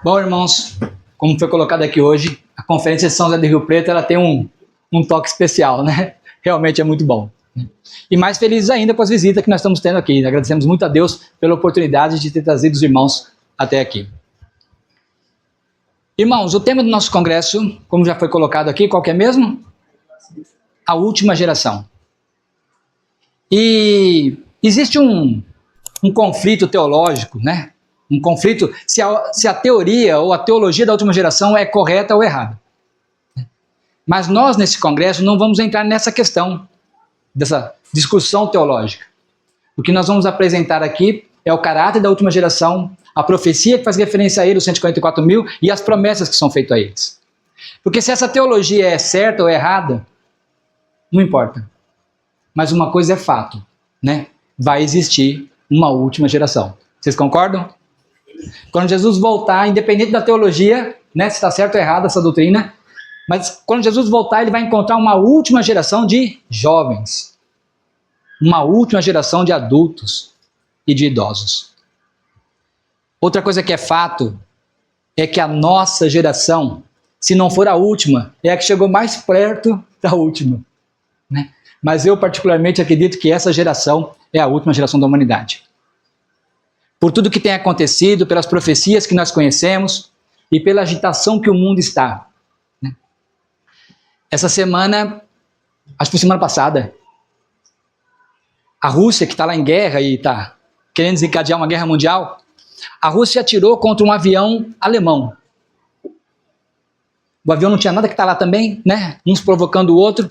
Bom, irmãos, como foi colocado aqui hoje, a Conferência de São José do Rio Preto ela tem um toque especial, né? Realmente é muito bom. E mais felizes ainda com as visitas que nós estamos tendo aqui. Agradecemos muito a Deus pela oportunidade de ter trazido os irmãos até aqui. Irmãos, o tema do nosso congresso, como já foi colocado aqui, qual que é mesmo? A última geração. E existe um conflito teológico, né? Um conflito se a teoria ou a teologia da última geração é correta ou errada. Mas nós, nesse congresso, não vamos entrar nessa questão, dessa discussão teológica. O que nós vamos apresentar aqui é o caráter da última geração, a profecia que faz referência a ele, os 144 mil, e as promessas que são feitas a eles. Porque se essa teologia é certa ou errada, não importa. Mas uma coisa é fato, né? Vai existir uma última geração. Vocês concordam? Quando Jesus voltar, independente da teologia, né, se está certo ou errado essa doutrina, mas quando Jesus voltar, ele vai encontrar uma última geração de jovens, uma última geração de adultos e de idosos. Outra coisa que é fato é que a nossa geração, se não for a última, é a que chegou mais perto da última, né? Mas eu particularmente acredito que essa geração é a última geração da humanidade. Por tudo que tem acontecido, pelas profecias que nós conhecemos e pela agitação que o mundo está. Né? Essa semana, acho que foi semana passada, a Rússia, que está lá em guerra e está querendo desencadear uma guerra mundial, a Rússia atirou contra um avião alemão. O avião não tinha nada que está lá também, né? Uns provocando o outro.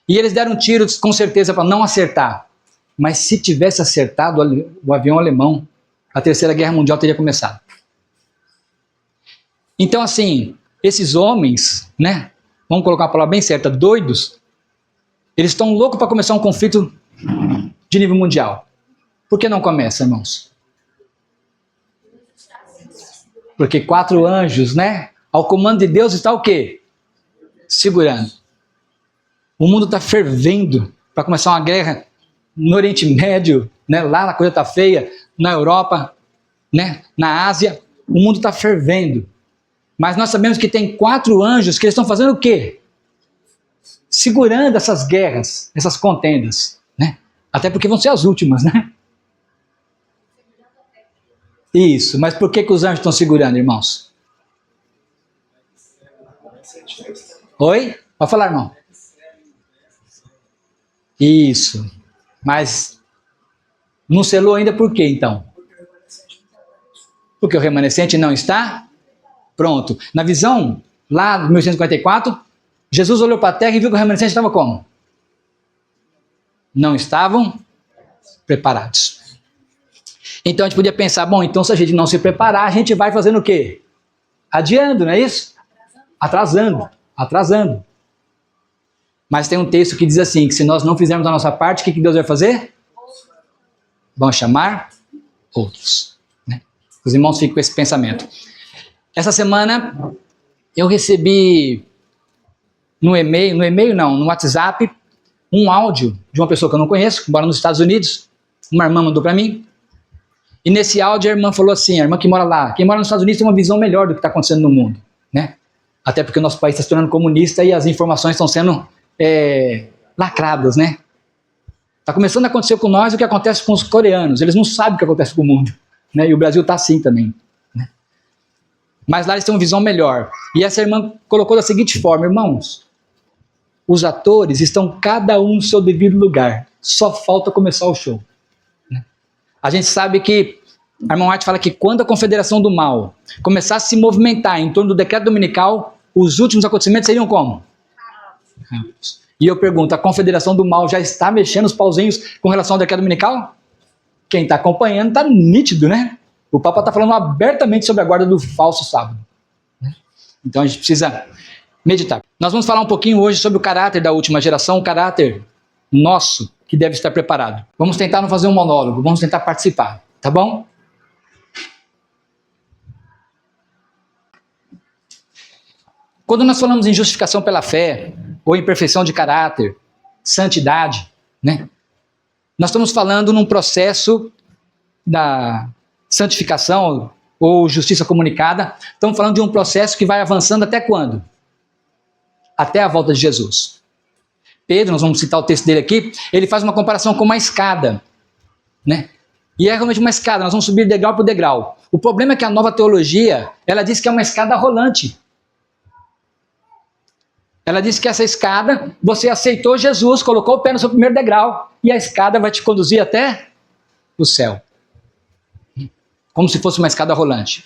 E eles deram tiros com certeza para não acertar. Mas se tivesse acertado o avião alemão, a Terceira Guerra Mundial teria começado. Então, assim, esses homens, né, vamos colocar uma palavra bem certa, doidos, eles estão loucos para começar um conflito de nível mundial. Por que não começa, irmãos? Porque 4 anjos, né, ao comando de Deus está o quê? Segurando. O mundo está fervendo para começar uma guerra no Oriente Médio, né, lá a coisa está feia, na Europa, né, na Ásia, o mundo está fervendo. Mas nós sabemos que tem 4 anjos que eles estão fazendo o quê? Segurando essas guerras, essas contendas, né? Até porque vão ser as últimas, né? Isso, mas por que os anjos estão segurando, irmãos? Oi? Pode falar, irmão. Isso, mas não selou ainda por quê, então? Porque o remanescente não está pronto. Na visão, lá de 1844, Jesus olhou para a terra e viu que o remanescente estava como? Não estavam preparados. Então a gente podia pensar, bom, então se a gente não se preparar, a gente vai fazendo o quê? Adiando, não é isso? Atrasando. Mas tem um texto que diz assim, que se nós não fizermos a nossa parte, o que Deus vai fazer? Vão chamar outros. Né? Os irmãos ficam com esse pensamento. Essa semana eu recebi no WhatsApp, um áudio de uma pessoa que eu não conheço, que mora nos Estados Unidos. Uma irmã mandou para mim. E nesse áudio a irmã falou assim, a irmã que mora lá, quem mora nos Estados Unidos tem uma visão melhor do que está acontecendo no mundo. Né? Até porque o nosso país está se tornando comunista e as informações estão sendo lacradas, né? Está começando a acontecer com nós o que acontece com os coreanos. Eles não sabem o que acontece com o mundo. Né? E o Brasil está assim também. Né? Mas lá eles têm uma visão melhor. E essa irmã colocou da seguinte forma, irmãos, os atores estão cada um no seu devido lugar. Só falta começar o show. Né? A gente sabe que a irmã White fala que quando a Confederação do Mal começar a se movimentar em torno do decreto dominical, os últimos acontecimentos seriam como? E eu pergunto, a Confederação do Mal já está mexendo os pauzinhos com relação ao decreto dominical? Quem está acompanhando está nítido, né? O Papa está falando abertamente sobre a guarda do falso sábado. Né? Então a gente precisa meditar. Nós vamos falar um pouquinho hoje sobre o caráter da última geração, o caráter nosso que deve estar preparado. Vamos tentar não fazer um monólogo, vamos tentar participar, tá bom? Quando nós falamos em justificação pela fé, ou em perfeição de caráter, santidade, né? Nós estamos falando num processo da santificação, ou justiça comunicada. Estamos falando de um processo que vai avançando até quando? Até a volta de Jesus. Pedro, nós vamos citar o texto dele aqui, ele faz uma comparação com uma escada, né? E é realmente uma escada, nós vamos subir degrau por degrau. O problema é que a nova teologia, ela diz que é uma escada rolante. Ela diz que essa escada, você aceitou Jesus, colocou o pé no seu primeiro degrau, e a escada vai te conduzir até o céu. Como se fosse uma escada rolante.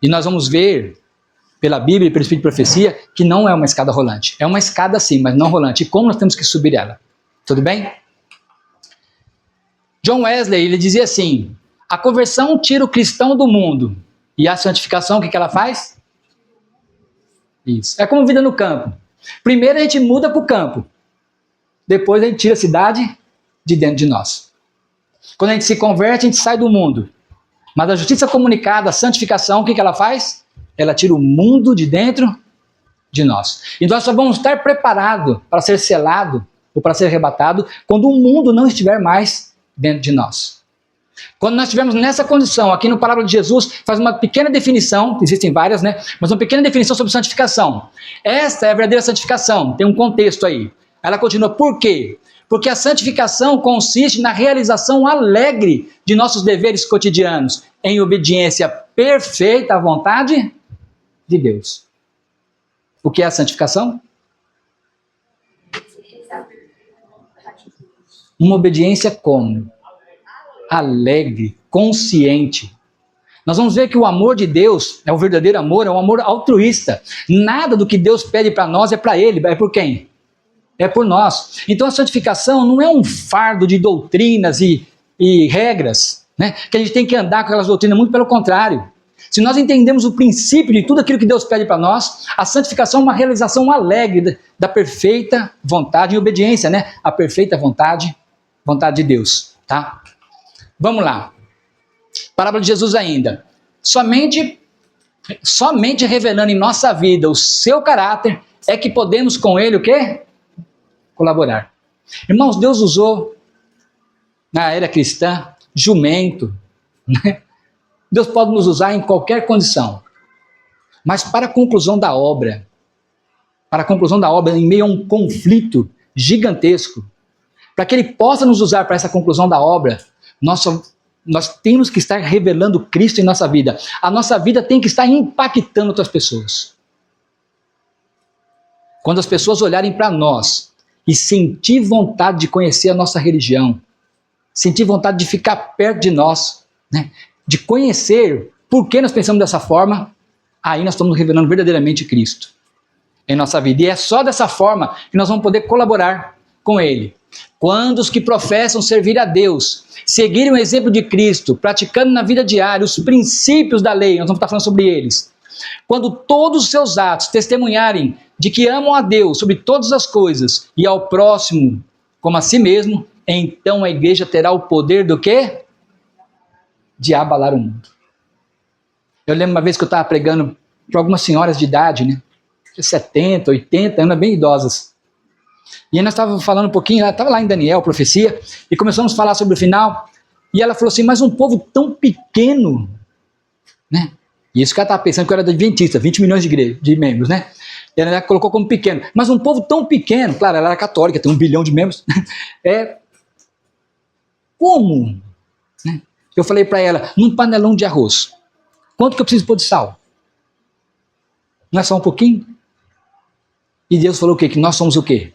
E nós vamos ver, pela Bíblia e pelo Espírito de Profecia, que não é uma escada rolante. É uma escada sim, mas não rolante. E como nós temos que subir ela? Tudo bem? John Wesley, ele dizia assim, a conversão tira o cristão do mundo. E a santificação, o que ela faz? Isso. É como vida no campo. Primeiro a gente muda para o campo. Depois a gente tira a cidade de dentro de nós. Quando a gente se converte, a gente sai do mundo. Mas a justiça comunicada, a santificação, o que ela faz? Ela tira o mundo de dentro de nós. E nós só vamos estar preparados para ser selado ou para ser arrebatado quando o mundo não estiver mais dentro de nós. Quando nós estivermos nessa condição, aqui no Parábola de Jesus, faz uma pequena definição, existem várias, né? Mas uma pequena definição sobre santificação. Esta é a verdadeira santificação, tem um contexto aí. Ela continua, por quê? Porque a santificação consiste na realização alegre de nossos deveres cotidianos, em obediência perfeita à vontade de Deus. O que é a santificação? Uma obediência como? Alegre, consciente. Nós vamos ver que o amor de Deus é o verdadeiro amor, é um amor altruísta. Nada do que Deus pede para nós é para Ele, é por quem? É por nós. Então a santificação não é um fardo de doutrinas e regras, né? Que a gente tem que andar com aquelas doutrinas, muito pelo contrário. Se nós entendemos o princípio de tudo aquilo que Deus pede para nós, a santificação é uma realização alegre da perfeita vontade e obediência, né? A perfeita vontade de Deus, tá? Vamos lá. Parábola de Jesus ainda. Somente revelando em nossa vida o seu caráter é que podemos com ele o quê? Colaborar. Irmãos, Deus usou na era cristã jumento, né? Deus pode nos usar em qualquer condição. Mas para a conclusão da obra, em meio a um conflito gigantesco, para que Ele possa nos usar para essa conclusão da obra, nós temos que estar revelando Cristo em nossa vida. A nossa vida tem que estar impactando outras pessoas. Quando as pessoas olharem para nós e sentir vontade de conhecer a nossa religião, sentir vontade de ficar perto de nós, né? De conhecer por que nós pensamos dessa forma, aí nós estamos revelando verdadeiramente Cristo em nossa vida. E é só dessa forma que nós vamos poder colaborar com Ele. Quando os que professam servir a Deus seguirem o exemplo de Cristo, praticando na vida diária os princípios da lei, nós vamos estar falando sobre eles. Quando todos os seus atos testemunharem de que amam a Deus sobre todas as coisas e ao próximo como a si mesmo, então a igreja terá o poder do quê? De abalar o mundo. Eu lembro uma vez que eu estava pregando para algumas senhoras de idade, né? 70, 80 anos, bem idosas. E aí nós estávamos falando um pouquinho, ela estava lá em Daniel, profecia, e começamos a falar sobre o final, e ela falou assim, mas um povo tão pequeno, né? E isso que ela estava pensando que eu era adventista, 20 milhões de membros, né? E ela colocou como pequeno, mas um povo tão pequeno, claro, ela era católica, tem 1 bilhão de membros, como? Né? Eu falei para ela, num panelão de arroz, quanto que eu preciso pôr de sal? Não é só um pouquinho? E Deus falou o quê? Que nós somos o quê?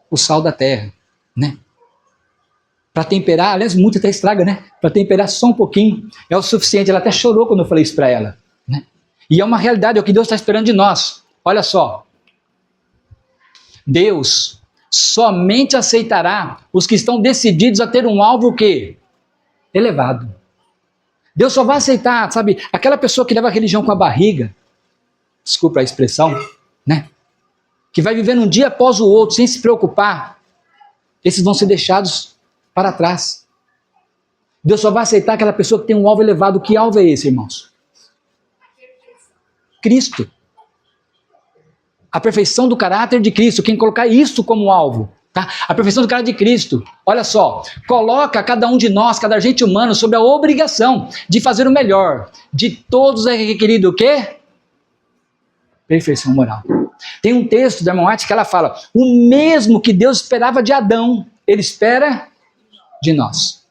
O sal da terra, né? Para temperar, aliás, muito até estraga, né? Para temperar só um pouquinho é o suficiente. Ela até chorou quando eu falei isso para ela, né? E é uma realidade, é o que Deus está esperando de nós. Olha só. Deus somente aceitará os que estão decididos a ter um alvo o quê? Elevado. Deus só vai aceitar, sabe, aquela pessoa que leva a religião com a barriga, desculpa a expressão, né? Que vai vivendo um dia após o outro, sem se preocupar, esses vão ser deixados para trás. Deus só vai aceitar aquela pessoa que tem um alvo elevado. Que alvo é esse, irmãos? Cristo. A perfeição do caráter de Cristo. Quem colocar isso como alvo, Tá? A perfeição do caráter de Cristo, olha só, coloca cada um de nós, cada agente humano, sob a obrigação de fazer o melhor. De todos é requerido o quê? Perfeição moral. Tem um texto da irmã White que ela fala, o mesmo que Deus esperava de Adão, Ele espera de nós.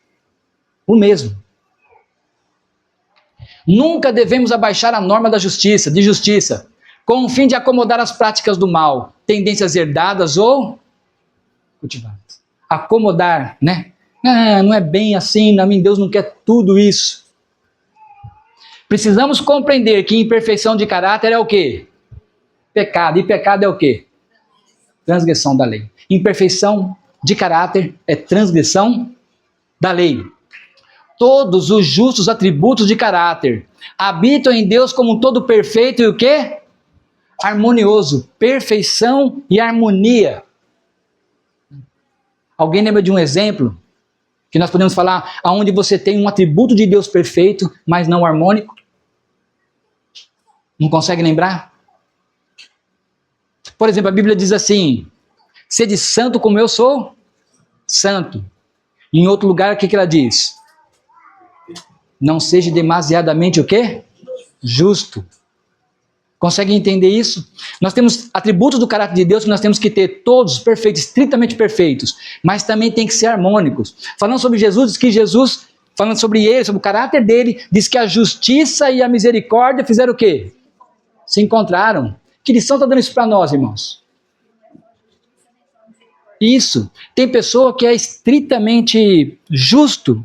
O mesmo. Nunca devemos abaixar a norma da justiça, de justiça, com o fim de acomodar as práticas do mal, tendências herdadas ou cultivadas. Acomodar, né? Não é bem assim, Deus não quer tudo isso. Precisamos compreender que imperfeição de caráter é o quê? Pecado. E pecado é o quê? Transgressão da lei. Imperfeição de caráter é transgressão da lei. Todos os justos atributos de caráter habitam em Deus como um todo perfeito e o quê? Harmonioso. Perfeição e harmonia. Alguém lembra de um exemplo que nós podemos falar aonde você tem um atributo de Deus perfeito, mas não harmônico? Não consegue lembrar? Por exemplo, a Bíblia diz assim, sede santo como eu sou santo. Em outro lugar, o que ela diz? Não seja demasiadamente o quê? Justo. Consegue entender isso? Nós temos atributos do caráter de Deus que nós temos que ter todos perfeitos, estritamente perfeitos, mas também tem que ser harmônicos. Falando sobre Jesus, diz que Jesus, falando sobre ele, sobre o caráter dele, diz que a justiça e a misericórdia fizeram o quê? Se encontraram. Que lição está dando isso para nós, irmãos? Isso. Tem pessoa que é estritamente justo,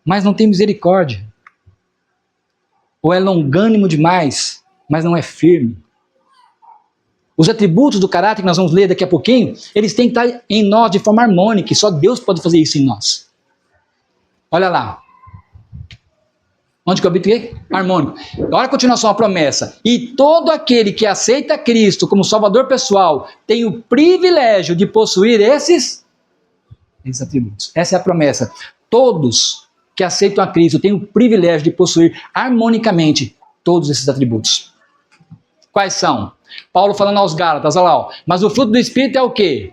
mas não tem misericórdia. Ou é longânimo demais, mas não é firme. Os atributos do caráter que nós vamos ler daqui a pouquinho, eles têm que estar em nós de forma harmônica, e só Deus pode fazer isso em nós. Olha lá. Onde que eu habitei? Harmônico. Olha a continuação, a promessa. E todo aquele que aceita Cristo como Salvador pessoal tem o privilégio de possuir esses atributos. Essa é a promessa. Todos que aceitam a Cristo têm o privilégio de possuir harmonicamente todos esses atributos. Quais são? Paulo falando aos Gálatas, olha lá, ó. Mas o fruto do Espírito é o quê?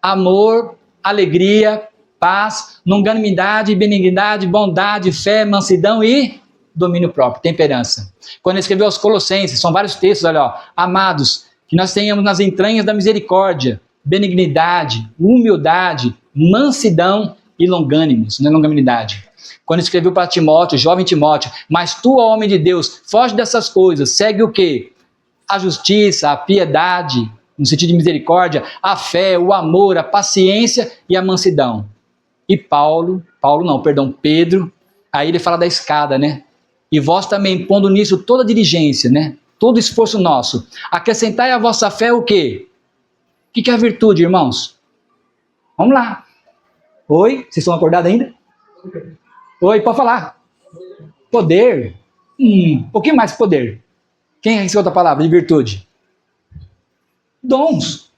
Amor, alegria, paz, longanimidade, benignidade, bondade, fé, mansidão e domínio próprio, temperança. Quando ele escreveu aos Colossenses, são vários textos, olha, ó, amados, que nós tenhamos nas entranhas da misericórdia, benignidade, humildade, mansidão e longânimos, né, longanimidade. Quando escreveu para Timóteo, jovem Timóteo, mas tu, ó homem de Deus, foge dessas coisas, segue o quê? A justiça, a piedade, no sentido de misericórdia, a fé, o amor, a paciência e a mansidão. E Pedro, aí ele fala da escada, né? E vós também, pondo nisso toda a diligência, né? Todo esforço nosso. Acrescentai à vossa fé o quê? O que é a virtude, irmãos? Vamos lá. Oi? Vocês estão acordados ainda? Oi, pode falar. Poder. Um pouquinho mais poder. Quem é essa outra palavra de virtude? Dons.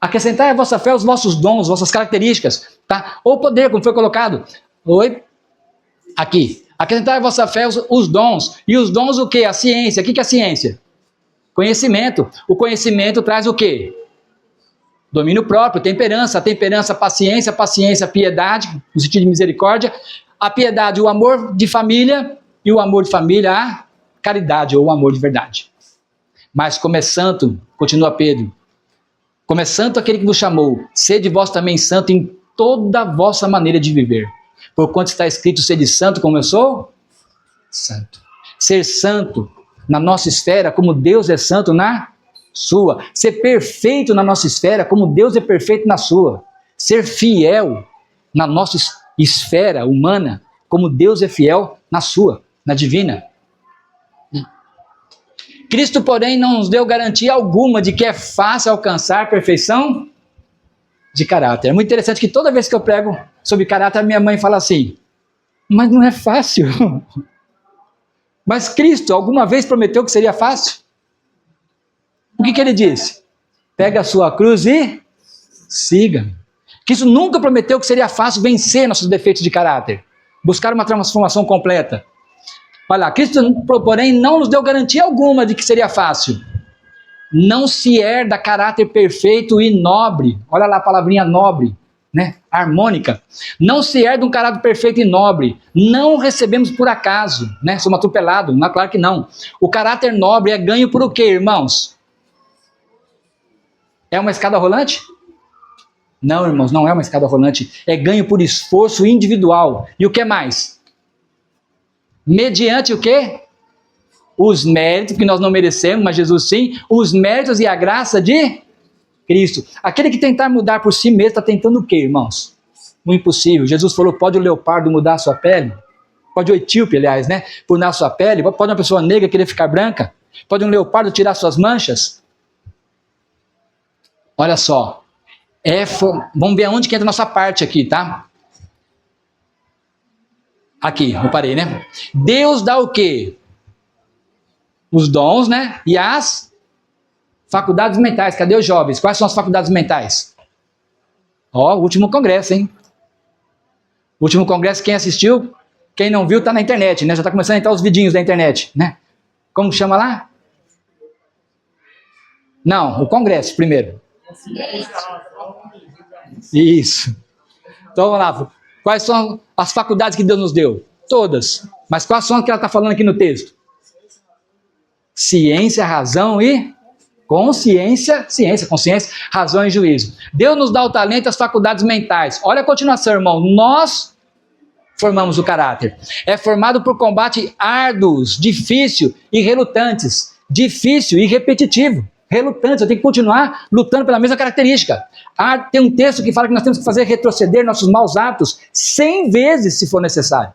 Acrescentai à vossa fé os vossos dons, vossas características, tá? Ou poder, como foi colocado. Oi? Aqui. Acrescentai à vossa fé os dons. E os dons o quê? A ciência. O que é a ciência? Conhecimento. O conhecimento traz o quê? Domínio próprio, temperança. A temperança, paciência. Paciência, piedade, no sentido de misericórdia. A piedade, o amor de família. E o amor de família, a caridade, ou o amor de verdade. Mas como é santo, continua Pedro, como é santo aquele que vos chamou, sede vós também santo em toda a vossa maneira de viver. Porquanto está escrito, sede santo como eu sou? Santo. Ser santo na nossa esfera, como Deus é santo na sua. Ser perfeito na nossa esfera, como Deus é perfeito na sua. Ser fiel na nossa esfera humana, como Deus é fiel na sua, na divina. Cristo, porém, não nos deu garantia alguma de que é fácil alcançar perfeição de caráter. É muito interessante que toda vez que eu prego sobre caráter, a minha mãe fala assim, mas não é fácil. Mas Cristo alguma vez prometeu que seria fácil? O que ele disse? Pega a sua cruz e siga-me. Cristo nunca prometeu que seria fácil vencer nossos defeitos de caráter, buscar uma transformação completa. Olha lá, Cristo, porém, não nos deu garantia alguma de que seria fácil. Não se herda caráter perfeito e nobre. Olha lá a palavrinha nobre, né? Harmônica. Não se herda um caráter perfeito e nobre. Não recebemos por acaso, né? Somos atropelados. Não, claro que não. O caráter nobre é ganho por o quê, irmãos? É uma escada rolante? Não, irmãos, não é uma escada rolante. É ganho por esforço individual. E o que mais? Mediante o quê? Os méritos, que nós não merecemos, mas Jesus sim. Os méritos e a graça de Cristo. Aquele que tentar mudar por si mesmo está tentando o quê, irmãos? O impossível. Jesus falou, pode o leopardo mudar a sua pele? Pode o etíope, aliás, né? Mudar a sua pele? Pode uma pessoa negra querer ficar branca? Pode um leopardo tirar suas manchas? Olha só. Vamos ver aonde que entra a nossa parte aqui, tá? Aqui, eu parei, né? Deus dá o quê? Os dons, né? E as faculdades mentais. Cadê os jovens? Quais são as faculdades mentais? Ó, o último congresso, hein? O último congresso, quem assistiu, quem não viu, tá na internet, né? Já tá começando a entrar os vidinhos da internet, né? Como chama lá? Não, o congresso primeiro. Isso. Então vamos lá. Quais são as faculdades que Deus nos deu? Todas. Mas quais são as que ela está falando aqui no texto? Ciência, razão e consciência. Ciência, consciência, razão e juízo. Deus nos dá o talento e as faculdades mentais. Olha a continuação, irmão. Nós formamos o caráter. É formado por combate árduos, difícil e relutantes. Difícil e repetitivo. Relutantes, eu tenho que continuar lutando pela mesma característica. Tem um texto que fala que nós temos que fazer retroceder nossos maus hábitos 100 vezes, se for necessário.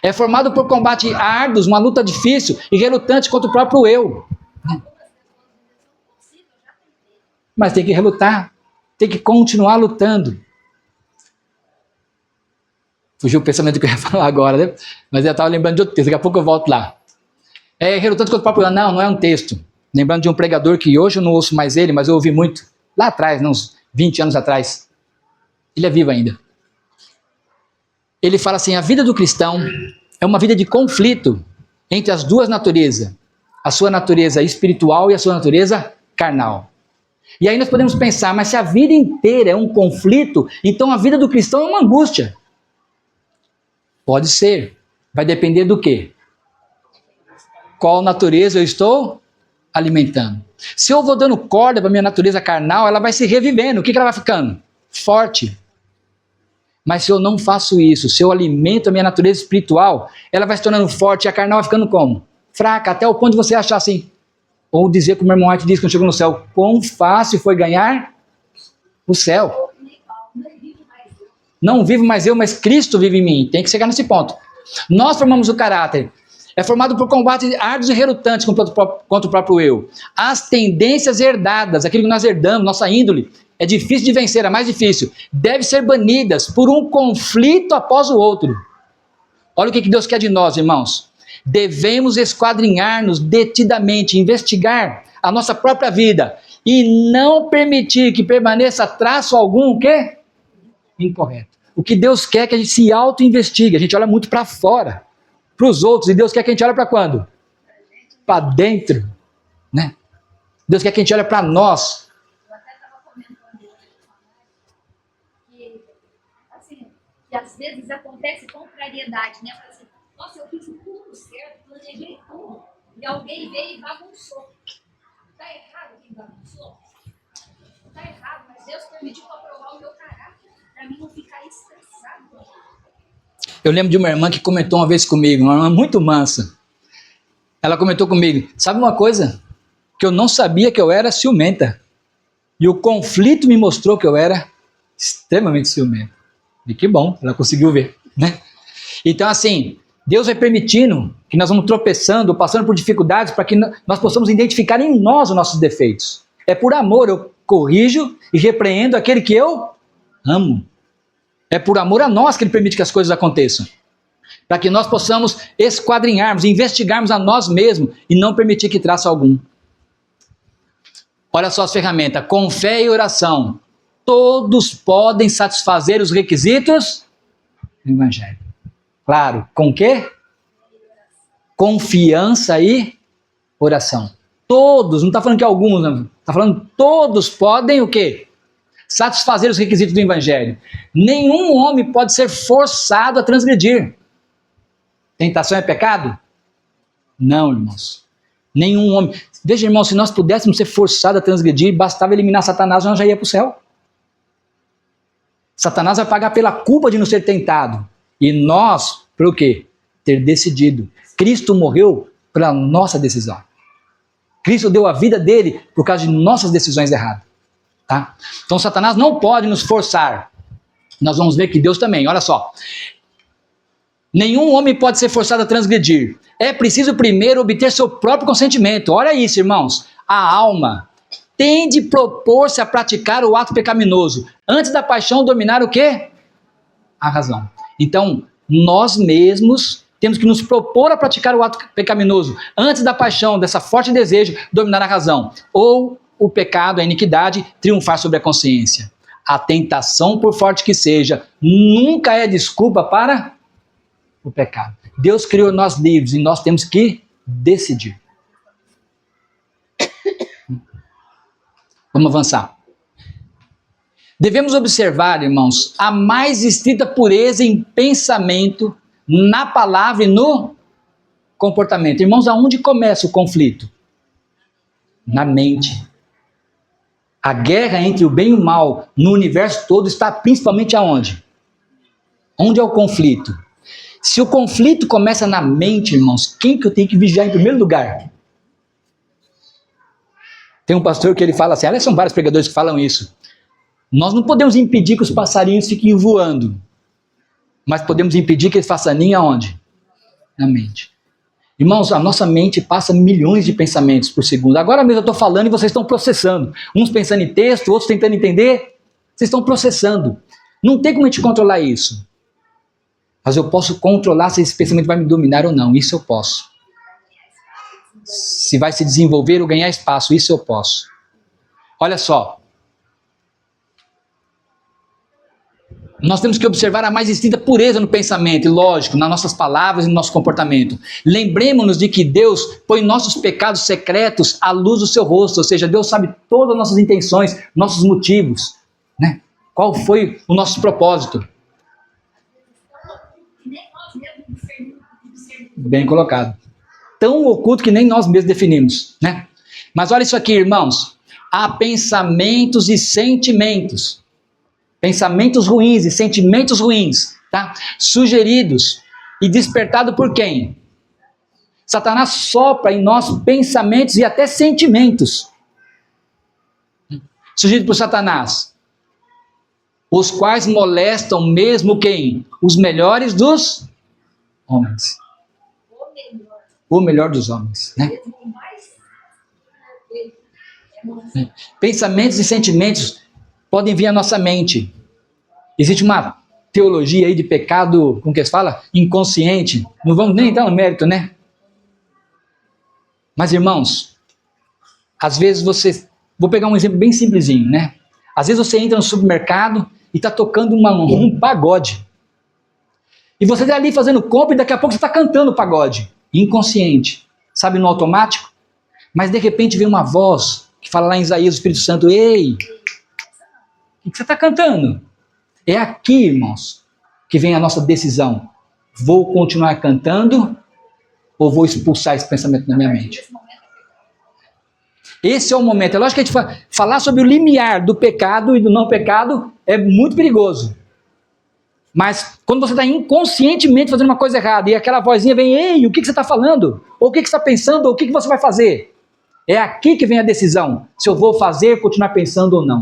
É formado por combate árduos, uma luta difícil e relutante contra o próprio eu. Mas tem que relutar, tem que continuar lutando. Fugiu o pensamento que eu ia falar agora, né? Mas eu estava lembrando de outro texto, daqui a pouco eu volto lá. É relutante contra o próprio eu. Não é um texto. Lembrando de um pregador que hoje eu não ouço mais ele, mas eu ouvi muito lá atrás, uns 20 anos atrás. Ele é vivo ainda. Ele fala assim, a vida do cristão é uma vida de conflito entre as duas naturezas. A sua natureza espiritual e a sua natureza carnal. E aí nós podemos pensar, mas se a vida inteira é um conflito, então a vida do cristão é uma angústia. Pode ser. Vai depender do quê? Qual natureza eu estou alimentando? Se eu vou dando corda para minha natureza carnal, ela vai se revivendo. O que ela vai ficando? Forte. Mas se eu não faço isso, se eu alimento a minha natureza espiritual, ela vai se tornando forte e a carnal vai ficando como? Fraca, até o ponto de você achar assim, ou dizer como o irmão White diz quando chegou no céu, quão fácil foi ganhar o céu. Não vivo mais eu, mas Cristo vive em mim. Tem que chegar nesse ponto. Nós formamos o caráter. É formado por combates árduos e relutantes contra o próprio eu. As tendências herdadas, aquilo que nós herdamos, nossa índole, é difícil de vencer, é mais difícil. Deve ser banidas por um conflito após o outro. Olha o que Deus quer de nós, irmãos. Devemos esquadrinhar-nos detidamente, investigar a nossa própria vida e não permitir que permaneça traço algum, o quê? Incorreto. O que Deus quer é que a gente se auto-investigue. A gente olha muito para fora, para os outros, e Deus quer que a gente olhe para quando? Para dentro, né? Deus quer que a gente olhe para nós. Eu até estava comentando que, assim, que às vezes acontece contrariedade, né? Assim, nossa, eu fiz tudo certo, planejei tudo, e alguém veio e bagunçou. Está errado quem bagunçou? Está errado, mas Deus permitiu aprovar o meu caráter, para mim não ficar estressado. Eu lembro de uma irmã que comentou uma vez comigo, uma irmã muito mansa. Ela comentou comigo, sabe uma coisa? Que eu não sabia que eu era ciumenta. E o conflito me mostrou que eu era extremamente ciumento. E que bom, ela conseguiu ver, né? Então assim, Deus vai permitindo que nós vamos tropeçando, passando por dificuldades, para que nós possamos identificar em nós os nossos defeitos. É por amor, eu corrijo e repreendo aquele que eu amo. É por amor a nós que Ele permite que as coisas aconteçam. Para que nós possamos esquadrinharmos, investigarmos a nós mesmos e não permitir que traça algum. Olha só as ferramentas. Com fé e oração, todos podem satisfazer os requisitos do Evangelho. Claro, com quê? Confiança e oração. Todos, não está falando que alguns, não. Está falando todos podem o quê? Satisfazer os requisitos do evangelho. Nenhum homem pode ser forçado a transgredir. Tentação é pecado? Não, irmãos. Nenhum homem. Veja, irmãos, se nós pudéssemos ser forçados a transgredir, bastava eliminar Satanás, nós já ia para o céu. Satanás vai pagar pela culpa de nos ter tentado. E nós, por quê? Ter decidido. Cristo morreu pela nossa decisão. Cristo deu a vida dele por causa de nossas decisões erradas. Tá? Então Satanás não pode nos forçar. Nós vamos ver que Deus também, olha só. Nenhum homem pode ser forçado a transgredir. É preciso primeiro obter seu próprio consentimento. Olha isso, irmãos. A alma tem de propor-se a praticar o ato pecaminoso. Antes da paixão dominar o quê? A razão. Então, nós mesmos temos que nos propor a praticar o ato pecaminoso. Antes da paixão, dessa forte desejo, dominar a razão. Ou o pecado, a iniquidade, triunfar sobre a consciência. A tentação, por forte que seja, nunca é desculpa para o pecado. Deus criou nós livres e nós temos que decidir. Vamos avançar. Devemos observar, irmãos, a mais estrita pureza em pensamento, na palavra e no comportamento. Irmãos, aonde começa o conflito? Na mente. A guerra entre o bem e o mal no universo todo está principalmente aonde? Onde é o conflito? Se o conflito começa na mente, irmãos, quem que eu tenho que vigiar em primeiro lugar? Tem um pastor que ele fala assim, aliás, são vários pregadores que falam isso. Nós não podemos impedir que os passarinhos fiquem voando, mas podemos impedir que eles façam ninho aonde? Na mente. Irmãos, a nossa mente passa milhões de pensamentos por segundo. Agora mesmo eu estou falando e vocês estão processando. Uns pensando em texto, outros tentando entender. Vocês estão processando. Não tem como a gente controlar isso. Mas eu posso controlar se esse pensamento vai me dominar ou não. Isso eu posso. Se vai se desenvolver ou ganhar espaço, isso eu posso. Olha só. Nós temos que observar a mais distinta pureza no pensamento, e lógico, nas nossas palavras e no nosso comportamento. Lembremos-nos de que Deus põe nossos pecados secretos à luz do seu rosto, ou seja, Deus sabe todas as nossas intenções, nossos motivos, né? Qual foi o nosso propósito? Bem colocado. Tão oculto que nem nós mesmos definimos, né? Mas olha isso aqui, irmãos. Há pensamentos e sentimentos. Pensamentos ruins e sentimentos ruins, tá? Sugeridos e despertados por quem? Satanás sopra em nós pensamentos e até sentimentos. Sugeridos por Satanás. Os quais molestam mesmo quem? Os melhores dos homens. O melhor dos homens, né? Pensamentos e sentimentos podem vir à nossa mente. Existe uma teologia aí de pecado, como que se fala? Inconsciente. Não vamos nem entrar no mérito, né? Mas, irmãos, às vezes você... Vou pegar um exemplo bem simplesinho, né? Às vezes você entra no supermercado e está tocando um pagode. E você está ali fazendo compra e daqui a pouco você está cantando o pagode. Inconsciente. Sabe, no automático? Mas de repente vem uma voz que fala lá em Isaías, o Espírito Santo, ei, o que você está cantando? É aqui, irmãos, que vem a nossa decisão. Vou continuar cantando ou vou expulsar esse pensamento da minha mente? Esse é o momento. É lógico que a gente falar sobre o limiar do pecado e do não pecado é muito perigoso. Mas quando você está inconscientemente fazendo uma coisa errada e aquela vozinha vem, ei, o que você está falando? Ou o que você está pensando? Ou o que você vai fazer? É aqui que vem a decisão. Se eu vou fazer, continuar pensando ou não.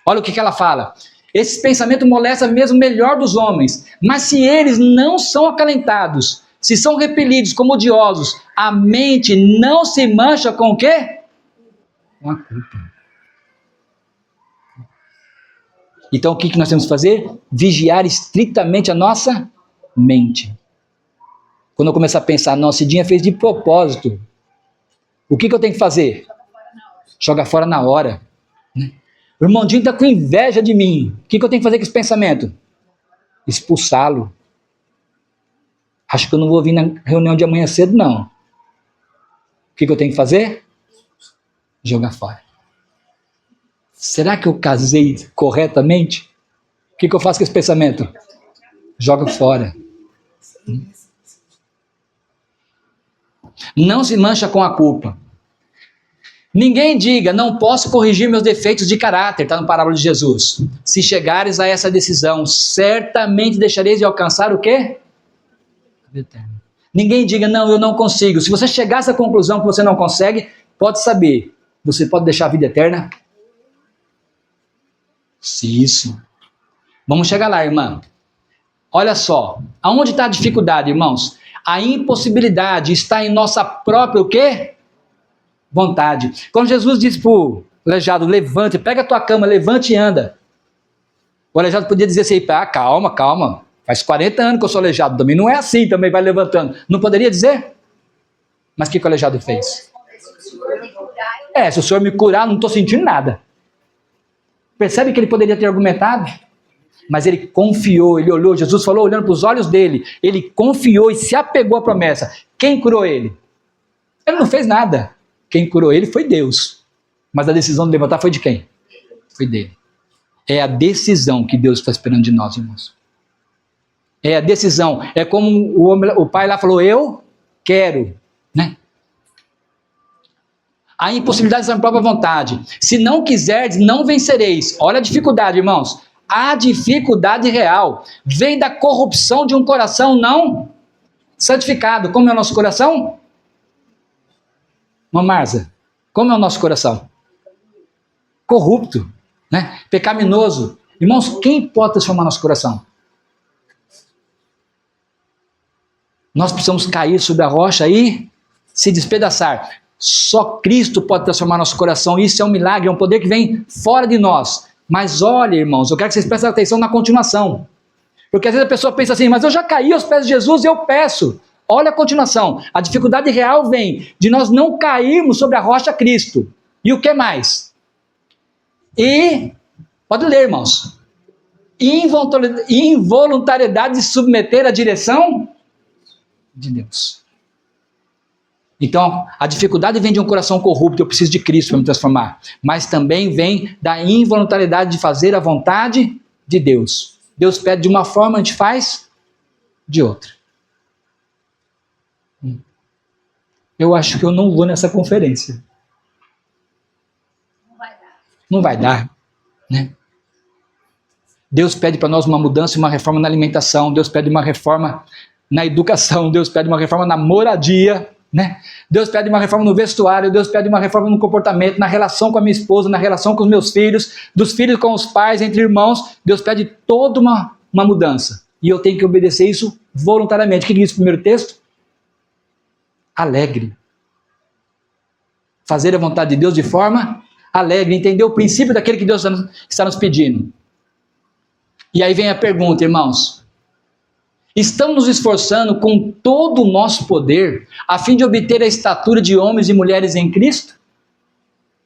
Olha o que ela fala. Esse pensamento molesta mesmo o melhor dos homens. Mas se eles não são acalentados, se são repelidos como odiosos, a mente não se mancha com o quê? Com a culpa. Então o que nós temos que fazer? Vigiar estritamente a nossa mente. Quando eu começar a pensar, não, Cidinha fez de propósito. O que eu tenho que fazer? Joga fora na hora. O irmãozinho está com inveja de mim. O que eu tenho que fazer com esse pensamento? Expulsá-lo. Acho que eu não vou vir na reunião de amanhã cedo, não. O que eu tenho que fazer? Jogar fora. Será que eu casei corretamente? O que eu faço com esse pensamento? Joga fora. Não se mancha com a culpa. Ninguém diga, não posso corrigir meus defeitos de caráter, está no parábola de Jesus. Se chegares a essa decisão, certamente deixareis de alcançar o quê? Eterno. Ninguém diga, não, eu não consigo. Se você chegar a essa conclusão que você não consegue, pode saber, você pode deixar a vida eterna? Isso. Vamos chegar lá, irmã. Olha só, aonde está a dificuldade, irmãos? A impossibilidade está em nossa própria o quê? Vontade. Quando Jesus disse para o aleijado, levante, pega a tua cama, levante e anda. O aleijado podia dizer assim, calma. Faz 40 anos que eu sou aleijado, também não é assim, também vai levantando. Não poderia dizer? Mas o que o aleijado fez? Se o senhor me curar, não estou sentindo nada. Percebe que ele poderia ter argumentado? Mas ele confiou, ele olhou, Jesus falou olhando para os olhos dele, ele confiou e se apegou à promessa. Quem curou ele? Ele não fez nada. Quem curou ele foi Deus. Mas a decisão de levantar foi de quem? Foi dele. É a decisão que Deus está esperando de nós, irmãos. É a decisão. É como o pai lá falou, eu quero, né? A impossibilidade está na própria vontade. Se não quiserdes, não vencereis. Olha a dificuldade, irmãos. A dificuldade real vem da corrupção de um coração não santificado. Como é o nosso coração? Marza, como é o nosso coração? Corrupto, né? Pecaminoso. Irmãos, quem pode transformar nosso coração? Nós precisamos cair sobre a rocha e se despedaçar. Só Cristo pode transformar nosso coração. Isso é um milagre, é um poder que vem fora de nós. Mas olha, irmãos, eu quero que vocês prestem atenção na continuação. Porque às vezes a pessoa pensa assim, mas eu já caí aos pés de Jesus e eu peço. Olha a continuação. A dificuldade real vem de nós não cairmos sobre a rocha Cristo. E o que mais? E, pode ler, irmãos. Involuntariedade de submeter a direção de Deus. Então, a dificuldade vem de um coração corrupto, eu preciso de Cristo para me transformar. Mas também vem da involuntariedade de fazer a vontade de Deus. Deus pede de uma forma, a gente faz de outra. Eu acho que eu não vou nessa conferência. Não vai dar, né? Deus pede para nós uma mudança e uma reforma na alimentação. Deus pede uma reforma na educação. Deus pede uma reforma na moradia, né? Deus pede uma reforma no vestuário. Deus pede uma reforma no comportamento, na relação com a minha esposa, na relação com os meus filhos, dos filhos com os pais, entre irmãos. Deus pede toda uma mudança. E eu tenho que obedecer isso voluntariamente. O que diz o primeiro texto? Alegre. Fazer a vontade de Deus de forma alegre. Entender o princípio daquele que Deus está nos pedindo. E aí vem a pergunta, irmãos. Estamos nos esforçando com todo o nosso poder a fim de obter a estatura de homens e mulheres em Cristo?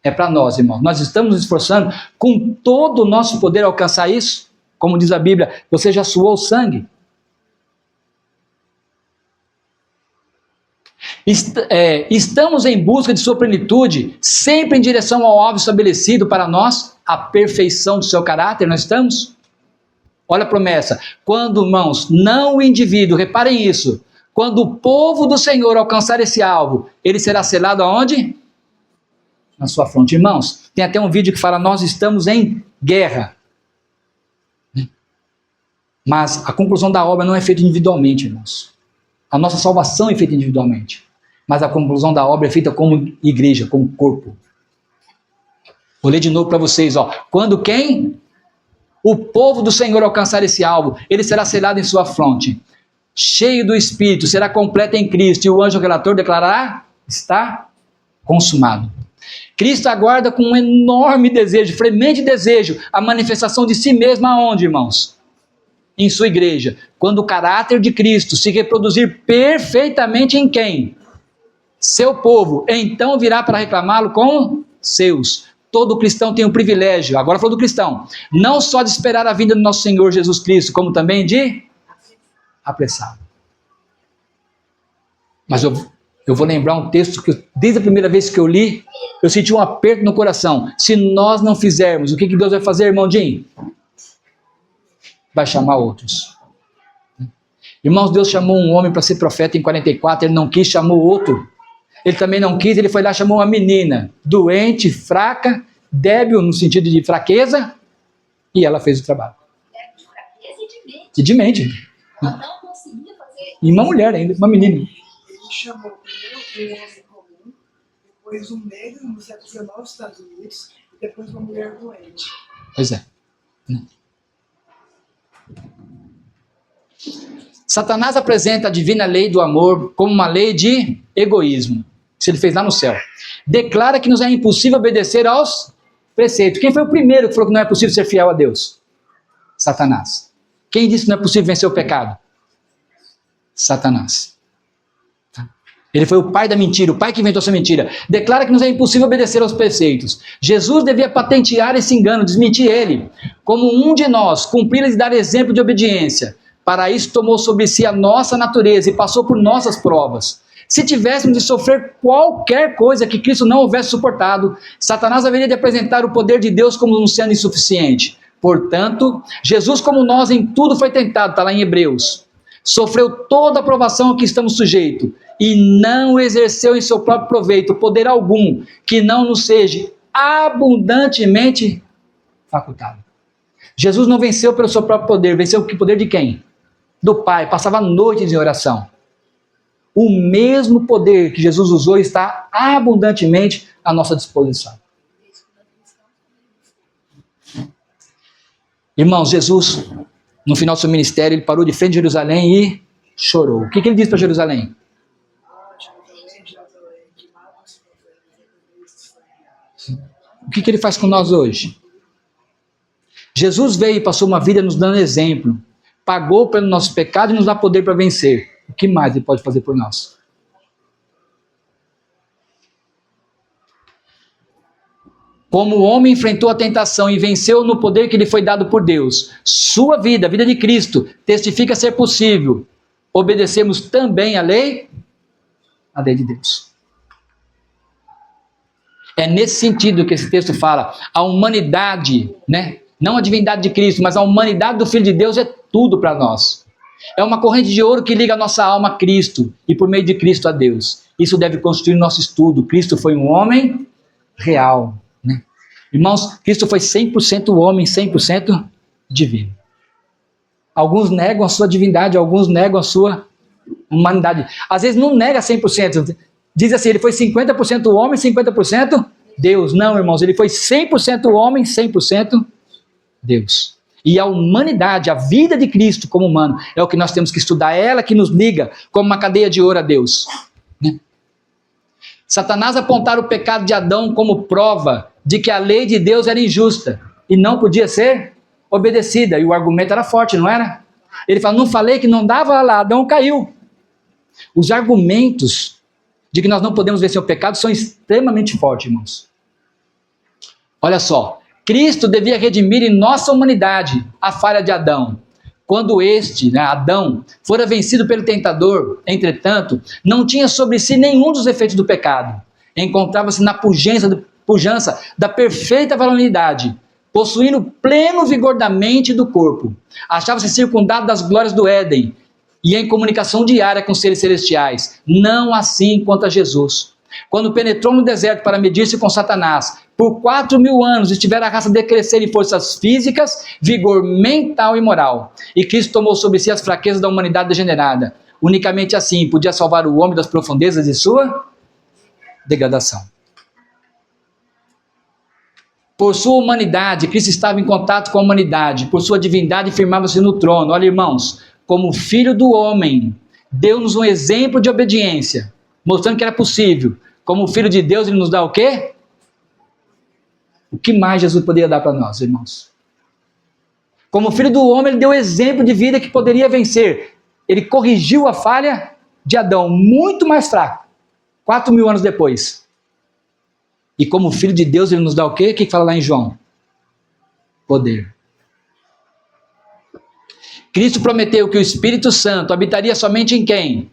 É para nós, irmãos. Nós estamos nos esforçando com todo o nosso poder a alcançar isso? Como diz a Bíblia, você já suou sangue? Estamos em busca de sua plenitude, sempre em direção ao alvo estabelecido para nós, a perfeição do seu caráter, nós estamos? Olha a promessa, quando, irmãos, não o indivíduo, reparem isso, quando o povo do Senhor alcançar esse alvo, ele será selado aonde? Na sua fronte. Irmãos, tem até um vídeo que fala, nós estamos em guerra. Mas a conclusão da obra não é feita individualmente, irmãos. A nossa salvação é feita individualmente. Mas a conclusão da obra é feita como igreja, como corpo. Vou ler de novo para vocês, ó. Quando quem? O povo do Senhor alcançar esse alvo, ele será selado em sua fronte, cheio do Espírito, será completo em Cristo, e o anjo relator declarará, está consumado. Cristo aguarda com um enorme desejo, fremente desejo, a manifestação de si mesmo aonde, irmãos? Em sua igreja. Quando o caráter de Cristo se reproduzir perfeitamente em quem? Seu povo. Então virá para reclamá-lo com seus. Todo cristão tem o privilégio, agora falou do cristão, não só de esperar a vinda do nosso Senhor Jesus Cristo, como também de apressá-lo. Mas eu Eu vou lembrar um texto que desde a primeira vez que eu li, eu senti um aperto no coração. Se nós não fizermos, o que Deus vai fazer, irmão Jim? Vai chamar outros. Irmãos, Deus chamou um homem para ser profeta em 44, ele não quis, chamou outro. Ele também não quis, ele foi lá e chamou uma menina, doente, fraca, débil no sentido de fraqueza, e ela fez o trabalho. De fraqueza e de mente. E de mente. Ela não conseguia fazer. E uma mulher ainda, uma menina. Ele chamou primeiro um homem comum, depois um negro no século XIX nos Estados Unidos, e depois uma mulher doente. Pois é. Satanás apresenta a divina lei do amor como uma lei de egoísmo. Isso ele fez lá no céu. Declara que nos é impossível obedecer aos preceitos. Quem foi o primeiro que falou que não é possível ser fiel a Deus? Satanás. Quem disse que não é possível vencer o pecado? Satanás. Ele foi o pai da mentira, o pai que inventou essa mentira. Declara que nos é impossível obedecer aos preceitos. Jesus devia patentear esse engano, desmentir ele. Como um de nós, cumprir e dar exemplo de obediência. Para isso tomou sobre si a nossa natureza e passou por nossas provas. Se tivéssemos de sofrer qualquer coisa que Cristo não houvesse suportado, Satanás haveria de apresentar o poder de Deus como não sendo insuficiente. Portanto, Jesus, como nós, em tudo foi tentado, está lá em Hebreus. Sofreu toda a provação a que estamos sujeitos e não exerceu em seu próprio proveito poder algum que não nos seja abundantemente facultado. Jesus não venceu pelo seu próprio poder, venceu o poder de quem? Do Pai, passava noites em oração. O mesmo poder que Jesus usou está abundantemente à nossa disposição. Irmãos, Jesus, no final do seu ministério, ele parou de frente de Jerusalém e chorou. O que ele disse para Jerusalém? O que ele faz com nós hoje? Jesus veio e passou uma vida nos dando exemplo. Pagou pelo nosso pecado e nos dá poder para vencer. O que mais ele pode fazer por nós? Como o homem enfrentou a tentação e venceu no poder que lhe foi dado por Deus, sua vida, a vida de Cristo, testifica ser possível. Obedecemos também a lei de Deus. É nesse sentido que esse texto fala. A humanidade, né? Não a divindade de Cristo, mas a humanidade do Filho de Deus é tudo para nós. É uma corrente de ouro que liga a nossa alma a Cristo e por meio de Cristo a Deus. Isso deve constituir nosso estudo. Cristo foi um homem real, né? Irmãos, Cristo foi 100% homem, 100% divino. Alguns negam a sua divindade, alguns negam a sua humanidade. Às vezes não nega 100%. Diz assim, ele foi 50% homem, 50% Deus. Não, irmãos, ele foi 100% homem, 100% Deus. E a humanidade, a vida de Cristo como humano, é o que nós temos que estudar. É ela que nos liga como uma cadeia de ouro a Deus. Né? Satanás apontar o pecado de Adão como prova de que a lei de Deus era injusta e não podia ser obedecida. E o argumento era forte, não era? Ele fala, não falei que não dava lá, Adão caiu. Os argumentos de que nós não podemos vencer o pecado são extremamente fortes, irmãos. Olha só, Cristo devia redimir em nossa humanidade a falha de Adão. Quando este, né, Adão, fora vencido pelo tentador, entretanto, não tinha sobre si nenhum dos efeitos do pecado. Encontrava-se na pujança da perfeita varonilidade, possuindo pleno vigor da mente e do corpo. Achava-se circundado das glórias do Éden e em comunicação diária com os seres celestiais. Não assim quanto a Jesus. Quando penetrou no deserto para medir-se com Satanás, por 4.000 anos estivera a raça decrescer em forças físicas, vigor mental e moral. E Cristo tomou sobre si as fraquezas da humanidade degenerada. Unicamente assim podia salvar o homem das profundezas de sua degradação. Por sua humanidade, Cristo estava em contato com a humanidade. Por sua divindade, firmava-se no trono. Olha, irmãos, como filho do homem, deu-nos um exemplo de obediência, mostrando que era possível. Como filho de Deus, ele nos dá o quê? O que mais Jesus poderia dar para nós, irmãos? Como filho do homem, ele deu exemplo de vida que poderia vencer. Ele corrigiu a falha de Adão, muito mais fraco, 4.000 anos depois. E como filho de Deus, ele nos dá o quê? O que fala lá em João? Poder. Cristo prometeu que o Espírito Santo habitaria somente em quem?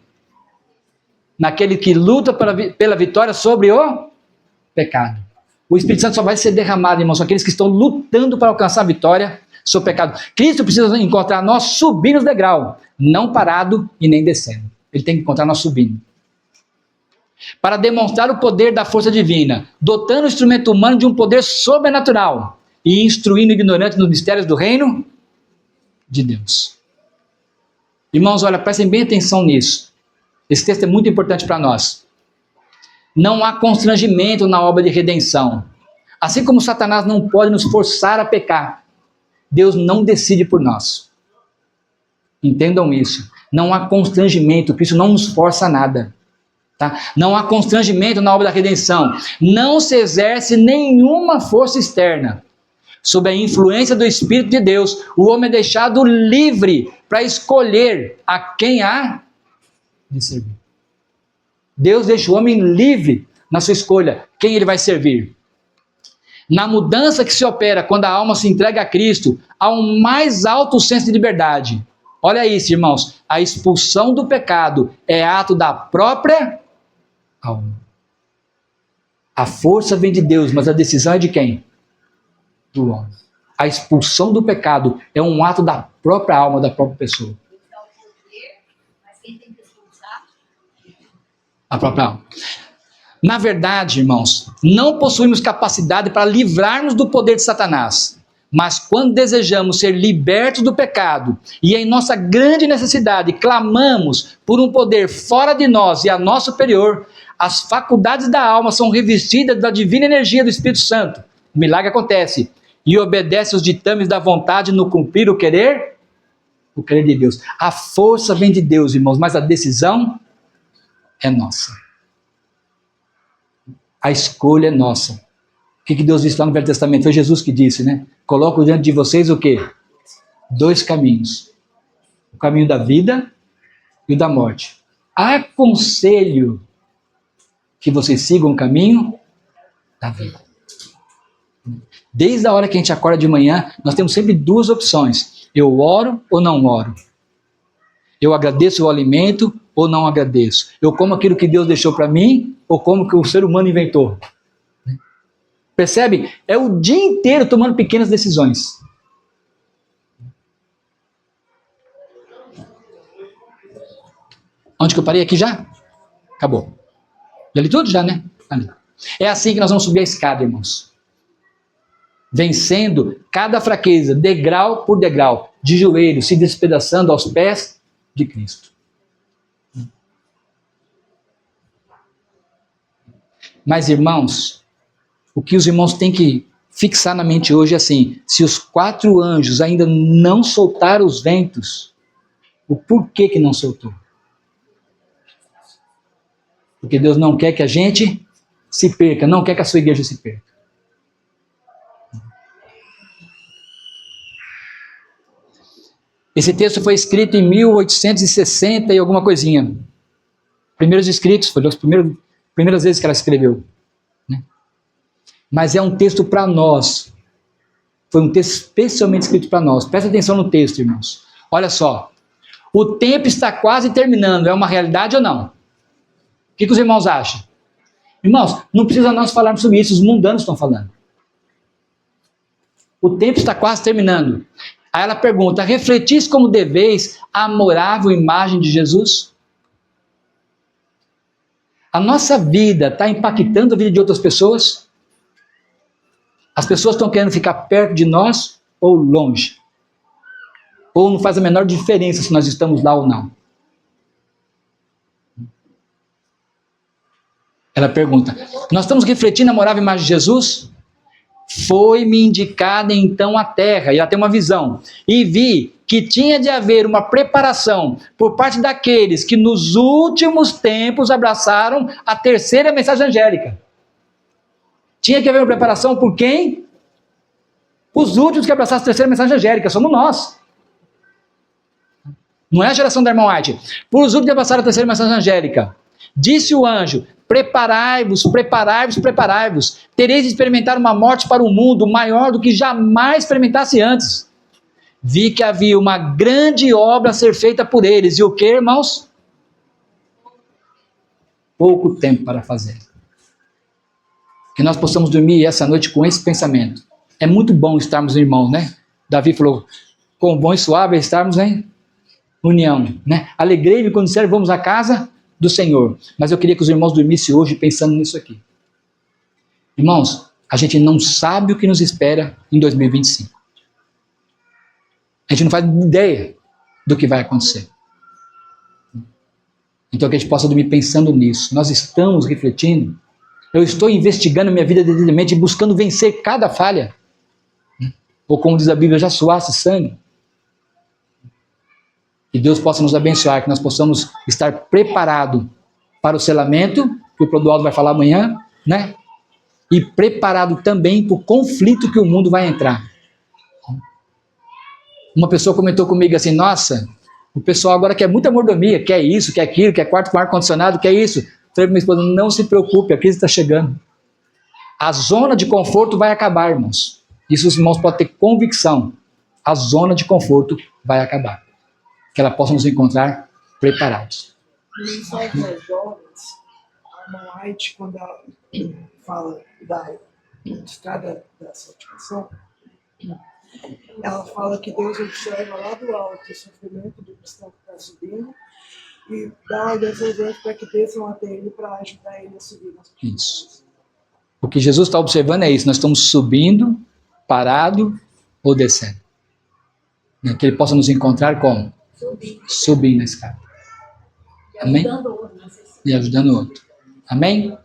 naquele que luta pela vitória sobre o pecado. O Espírito Santo só vai ser derramado, irmãos, aqueles que estão lutando para alcançar a vitória sobre o pecado. Cristo precisa encontrar nós subindo os degraus, não parado e nem descendo. Ele tem que encontrar nós subindo. Para demonstrar o poder da força divina, dotando o instrumento humano de um poder sobrenatural e instruindo o ignorante nos mistérios do reino de Deus. Irmãos, olha, prestem bem atenção nisso. Esse texto é muito importante para nós. Não há constrangimento na obra de redenção. Assim como Satanás não pode nos forçar a pecar, Deus não decide por nós. Entendam isso. Não há constrangimento, Cristo não nos força a nada. Tá? Não há constrangimento na obra da redenção. Não se exerce nenhuma força externa. Sob a influência do Espírito de Deus, o homem é deixado livre para escolher a quem há de servir. Deus deixa o homem livre na sua escolha, quem ele vai servir. Na mudança que se opera quando a alma se entrega a Cristo, há um mais alto senso de liberdade. Olha isso, irmãos. A expulsão do pecado é ato da própria alma. A força vem de Deus, mas a decisão é de quem? Do homem. A expulsão do pecado é um ato da própria alma, da própria pessoa. Mas quem tem que expulsar? A própria alma. Na verdade, irmãos, não possuímos capacidade para livrar-nos do poder de Satanás. Mas quando desejamos ser libertos do pecado e em nossa grande necessidade clamamos por um poder fora de nós e a nós superior, as faculdades da alma são revestidas da divina energia do Espírito Santo. O milagre acontece e obedece os ditames da vontade no cumprir o querer de Deus. A força vem de Deus, irmãos, mas a decisão é nossa. A escolha é nossa. O que Deus disse lá no Velho Testamento? Foi Jesus que disse, né? Coloco diante de vocês o quê? 2 caminhos. O caminho da vida e o da morte. Aconselho que vocês sigam o caminho da vida. Desde a hora que a gente acorda de manhã, nós temos sempre 2 opções. Eu oro ou não oro? Eu agradeço o alimento ou não agradeço? Eu como aquilo que Deus deixou para mim ou como o que o ser humano inventou? Percebe? É o dia inteiro tomando pequenas decisões. Onde que eu parei? Aqui já? Acabou. Já li tudo? Já, né? Ali. É assim que nós vamos subir a escada, irmãos. Vencendo cada fraqueza, degrau por degrau, de joelhos, se despedaçando aos pés de Cristo. Mas, irmãos, o que os irmãos têm que fixar na mente hoje é assim: se os 4 anjos ainda não soltaram os ventos, o porquê que não soltou? Porque Deus não quer que a gente se perca, não quer que a sua igreja se perca. Esse texto foi escrito em 1860 e alguma coisinha. Primeiros escritos, foi as primeiras vezes que ela escreveu. Mas é um texto para nós. Foi um texto especialmente escrito para nós. Presta atenção no texto, irmãos. Olha só. O tempo está quase terminando. É uma realidade ou não? O que os irmãos acham? Irmãos, não precisa nós falarmos sobre isso. Os mundanos estão falando. O tempo está quase terminando. Aí ela pergunta: refletis como deveis a amorável imagem de Jesus? A nossa vida está impactando a vida de outras pessoas? As pessoas estão querendo ficar perto de nós ou longe? Ou não faz a menor diferença se nós estamos lá ou não? Ela pergunta: nós estamos refletindo a amorável imagem de Jesus? Foi-me indicada então a terra, e ela tem uma visão, e vi que tinha de haver uma preparação por parte daqueles que nos últimos tempos abraçaram a terceira mensagem angélica. Tinha que haver uma preparação por quem? Os últimos que abraçaram a terceira mensagem angélica, somos nós. Não é a geração da irmã White. Por os últimos que abraçaram a terceira mensagem angélica. Disse o anjo: preparai-vos, preparai-vos, preparai-vos. Tereis de experimentar uma morte para o mundo maior do que jamais experimentasse antes. Vi que havia uma grande obra a ser feita por eles. E o que, irmãos? pouco tempo para fazer. Que nós possamos dormir essa noite com esse pensamento. É muito bom estarmos irmãos, né? Davi falou, quão bom e suave é estarmos em união, né? Alegrei-me quando disseram, vamos à casa do Senhor. Mas eu queria que os irmãos dormissem hoje pensando nisso aqui. Irmãos, a gente não sabe o que nos espera em 2025. A gente não faz ideia do que vai acontecer. Então que a gente possa dormir pensando nisso. Nós estamos refletindo. Eu estou investigando minha vida devidamente e buscando vencer cada falha. Ou como diz a Bíblia, já suasse sangue. Que Deus possa nos abençoar, que nós possamos estar preparados para o selamento, que o Clodoaldo vai falar amanhã, né? E preparado também para o conflito que o mundo vai entrar. Uma pessoa comentou comigo assim, nossa, o pessoal agora quer muita mordomia, quer isso, quer aquilo, quer quarto com ar-condicionado, quer isso. Falei para minha esposa, não se preocupe, a crise está chegando. A zona de conforto vai acabar, irmãos. Isso os irmãos podem ter convicção. A zona de conforto vai acabar. Que ela possa nos encontrar preparados. E só para os jovens, a Irmã White, quando ela fala da estrada da santificação, ela fala que Deus observa lá do alto o sofrimento do cristão que está subindo e dá ordem aos seus anjos para que desçam até ele para ajudar ele a subir nas montanhas. Isso. O que Jesus está observando é isso. Nós estamos subindo, parado ou descendo. Que ele possa nos encontrar como? Subindo na escada. Amém? E ajudando o outro. Amém?